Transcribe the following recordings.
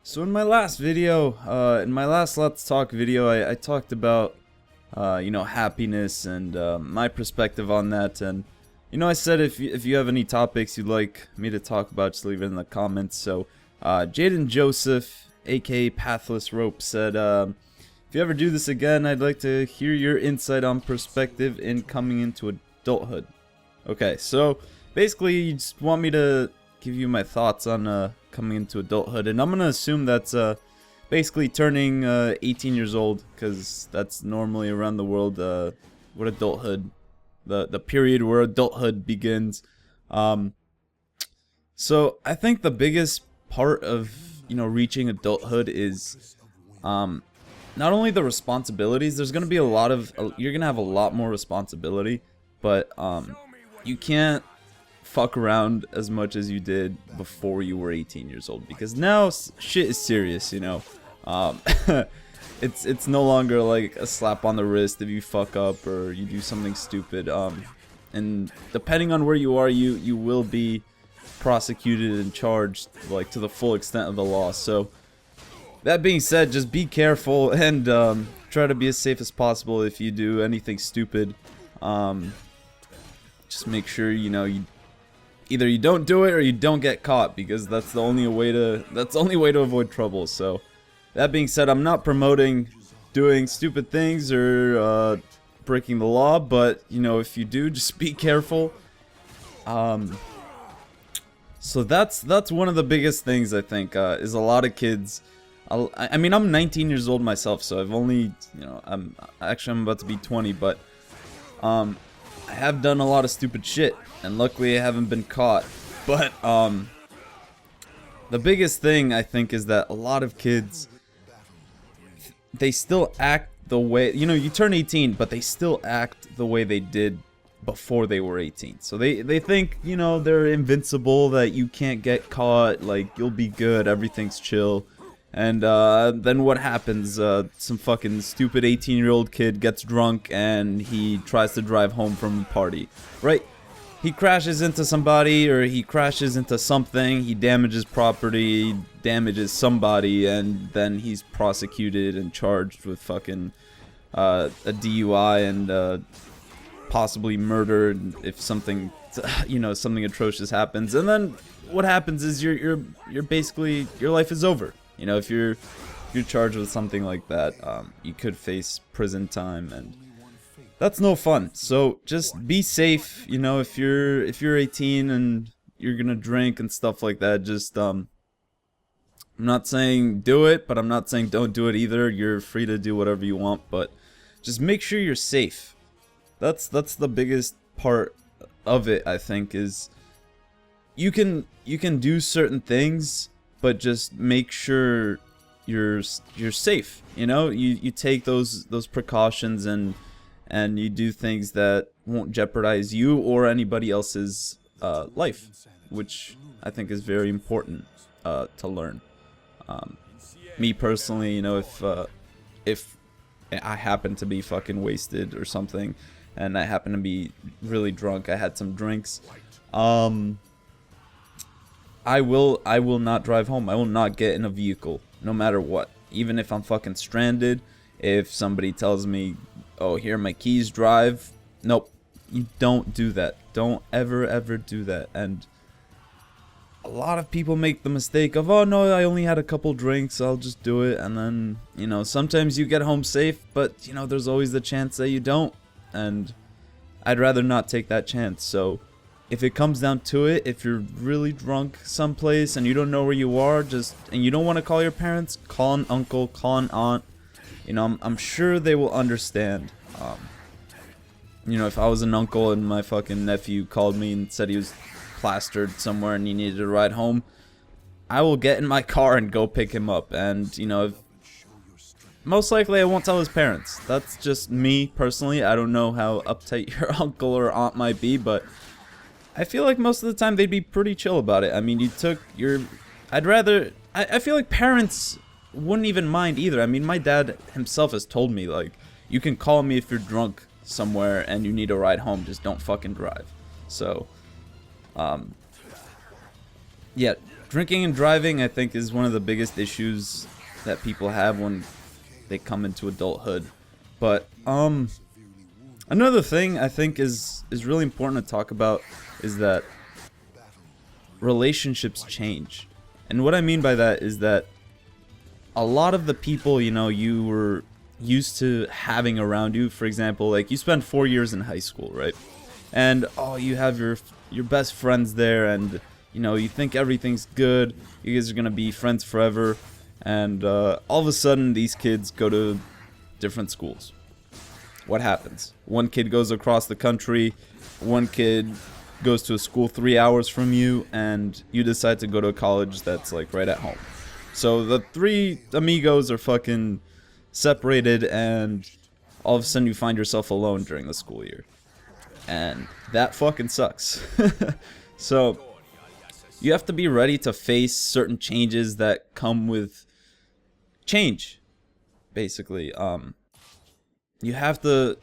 So in my last video, in my last Let's Talk video, I talked about, happiness and my perspective on that. And, I said if you have any topics you'd like me to talk about, just leave it in the comments. So, Jaden Joseph, aka Pathless Rope, said, if you ever do this again, I'd like to hear your insight on perspective in coming into adulthood. Okay, so basically you just want me to give you my thoughts on coming into adulthood, and I'm gonna assume that's basically turning 18 years old, because that's normally around the world what adulthood, the period where adulthood begins. So I think the biggest part of reaching adulthood is not only the responsibilities. There's gonna be you're gonna have a lot more responsibility, but you can't fuck around as much as you did before you were 18 years old, because now shit is serious. It's no longer like a slap on the wrist if you fuck up or you do something stupid, and depending on where you are, you will be prosecuted and charged like to the full extent of the law. So that being said, just be careful and try to be as safe as possible. If you do anything stupid, just make sure you either you don't do it or you don't get caught, because that's the only way to avoid trouble. So that being said, I'm not promoting doing stupid things or breaking the law, but if you do, just be careful. So that's one of the biggest things, I think, is a lot of kids. I mean, I'm 19 years old myself, so I've only, I'm about to be 20, but I have done a lot of stupid shit, and luckily I haven't been caught. But the biggest thing, I think, is that a lot of kids, they still act the way, you turn 18, but they still act the way they did before they were 18. So they think, they're invincible, that you can't get caught, like, you'll be good, everything's chill. And then what happens? Some fucking stupid 18-year-old kid gets drunk and he tries to drive home from a party, right? He crashes into somebody, or he crashes into something, he damages property, damages somebody, and then he's prosecuted and charged with fucking a DUI and possibly murder if something, something atrocious happens. And then what happens is you're basically, your life is over. If you're charged with something like that, you could face prison time, and that's no fun. So just be safe. If you're 18 and you're gonna drink and stuff like that, just I'm not saying do it, but I'm not saying don't do it either. You're free to do whatever you want, but just make sure you're safe. That's the biggest part of it, I think, is you can do certain things, but just make sure you're safe. You take those precautions and you do things that won't jeopardize you or anybody else's life, which I think is very important to learn. Me personally, if I happen to be fucking wasted or something, and I happen to be really drunk, I had some drinks, I will not drive home. I will not get in a vehicle, no matter what. Even if I'm fucking stranded, if somebody tells me, oh, here are my keys, drive. Nope, you don't do that. Don't ever do that. And a lot of people make the mistake of, oh no, I only had a couple drinks, I'll just do it. And then, sometimes you get home safe, but there's always the chance that you don't. And I'd rather not take that chance. So if it comes down to it, if you're really drunk someplace and you don't know where you are, and you don't want to call your parents, call an uncle, call an aunt. I'm sure they will understand. If I was an uncle and my fucking nephew called me and said he was plastered somewhere and he needed a ride home, I will get in my car and go pick him up. And, most likely I won't tell his parents. That's just me personally. I don't know how uptight your uncle or aunt might be, but I feel like most of the time they'd be pretty chill about it. I mean, I feel like parents wouldn't even mind either. I mean, my dad himself has told me, like, you can call me if you're drunk somewhere and you need a ride home, just don't fucking drive. So, yeah, Drinking and driving, I think, is one of the biggest issues that people have when they come into adulthood. But another thing I think is really important to talk about is that relationships change. And what I mean by that is that a lot of the people, you know, you were used to having around you, for example, like you spend 4 years in high school, right? And oh, you have your best friends there, and you know, you think everything's good, you guys are gonna be friends forever, and all of a sudden these kids go to different schools. What happens? One kid goes across the country, one kid goes to a school 3 hours from you, and you decide to go to a college that's like right at home. So the 3 amigos are fucking separated, and all of a sudden you find yourself alone during the school year. And that fucking sucks. So you have to be ready to face certain changes that come with change, basically. You have to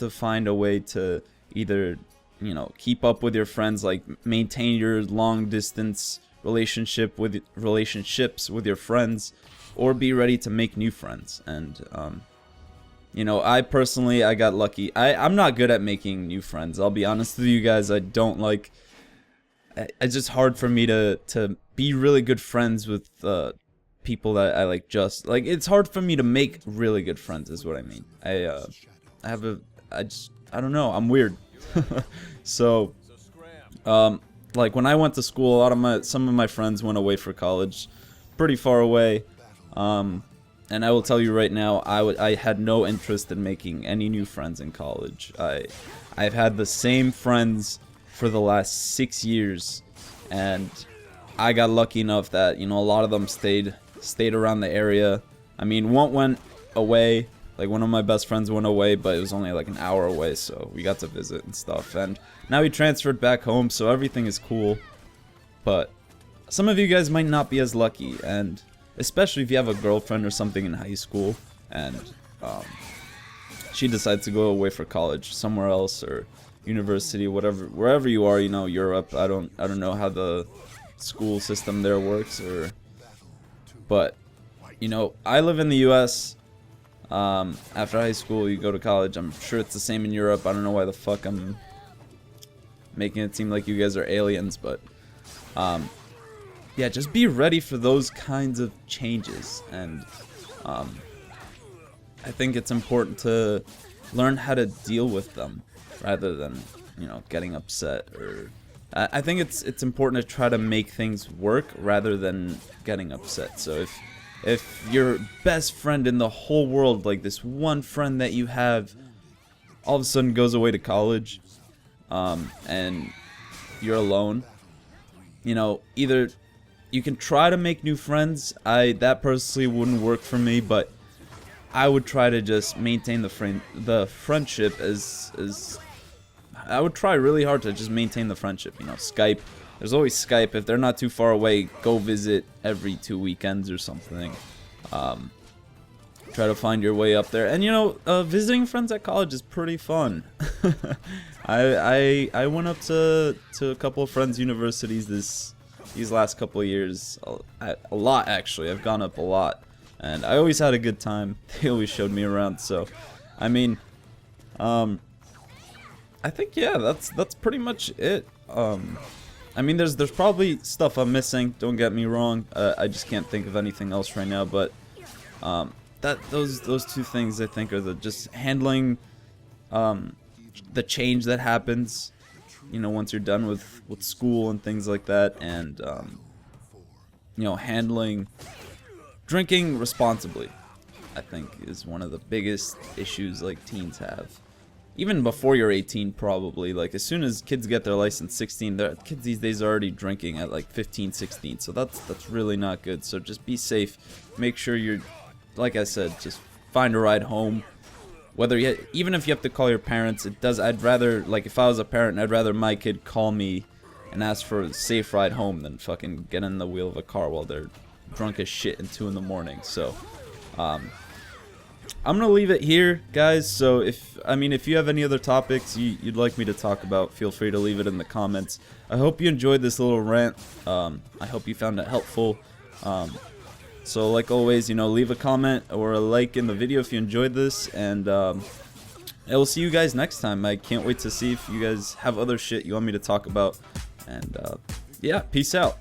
find a way to either, you know, keep up with your friends, like maintain your long distance relationships with your friends, or be ready to make new friends. And you know, I got lucky. I'm not good at making new friends. I'll be honest with you guys. I don't like. It's just hard for me to be really good friends with people that I like. Just like, it's hard for me to make really good friends, is what I mean. I don't know. I'm weird. So, like when I went to school, some of my friends went away for college, pretty far away. And I will tell you right now, I had no interest in making any new friends in college. I've had the same friends for the last 6 years, and I got lucky enough that, you know, a lot of them stayed around the area. I mean, one went away, like one of my best friends went away, but it was only like an hour away, so we got to visit and stuff. And now he transferred back home, so everything is cool. But some of you guys might not be as lucky, and especially if you have a girlfriend or something in high school, and she decides to go away for college somewhere else, or university, whatever, wherever you are, you know, Europe. I don't know how the school system there works, but you know, I live in the US. After high school you go to college. I'm sure it's the same in Europe. I don't know why the fuck I'm making it seem like you guys are aliens, but yeah, just be ready for those kinds of changes. And I think it's important to learn how to deal with them rather than, you know, getting upset. Or I think it's important to try to make things work rather than getting upset. So if your best friend in the whole world, like this one friend that you have, all of a sudden goes away to college, and you're alone, you know, either you can try to make new friends. That personally wouldn't work for me, but I would try to just maintain the friendship as I would try really hard to just maintain the friendship. You know, Skype. There's always Skype. If they're not too far away, go visit every 2 weekends or something. Try to find your way up there. And you know, visiting friends at college is pretty fun. I went up to a couple of friends' universities these last couple of years. A lot, actually. I've gone up a lot, and I always had a good time. They always showed me around. So, I mean, I think, yeah, that's pretty much it. I mean, there's probably stuff I'm missing. Don't get me wrong. I just can't think of anything else right now. But those two things, I think, are just handling the change that happens, you know, once you're done with school and things like that, and you know, handling drinking responsibly, I think, is one of the biggest issues like teens have. Even before you're 18, probably. Like, as soon as kids get their license, 16, kids these days are already drinking at like 15, 16. So that's really not good. So just be safe. Make sure you're, like I said, just find a ride home. Even if you have to call your parents, I'd rather, like, if I was a parent, I'd rather my kid call me and ask for a safe ride home than fucking get in the wheel of a car while they're drunk as shit at 2 in the morning. So, I'm gonna leave it here, guys. So if you have any other topics you'd like me to talk about, feel free to leave it in the comments. I hope you enjoyed this little rant. I hope you found it helpful. So like always, leave a comment or a like in the video if you enjoyed this, and I will see you guys next time. I can't wait to see if you guys have other shit you want me to talk about, and yeah, peace out.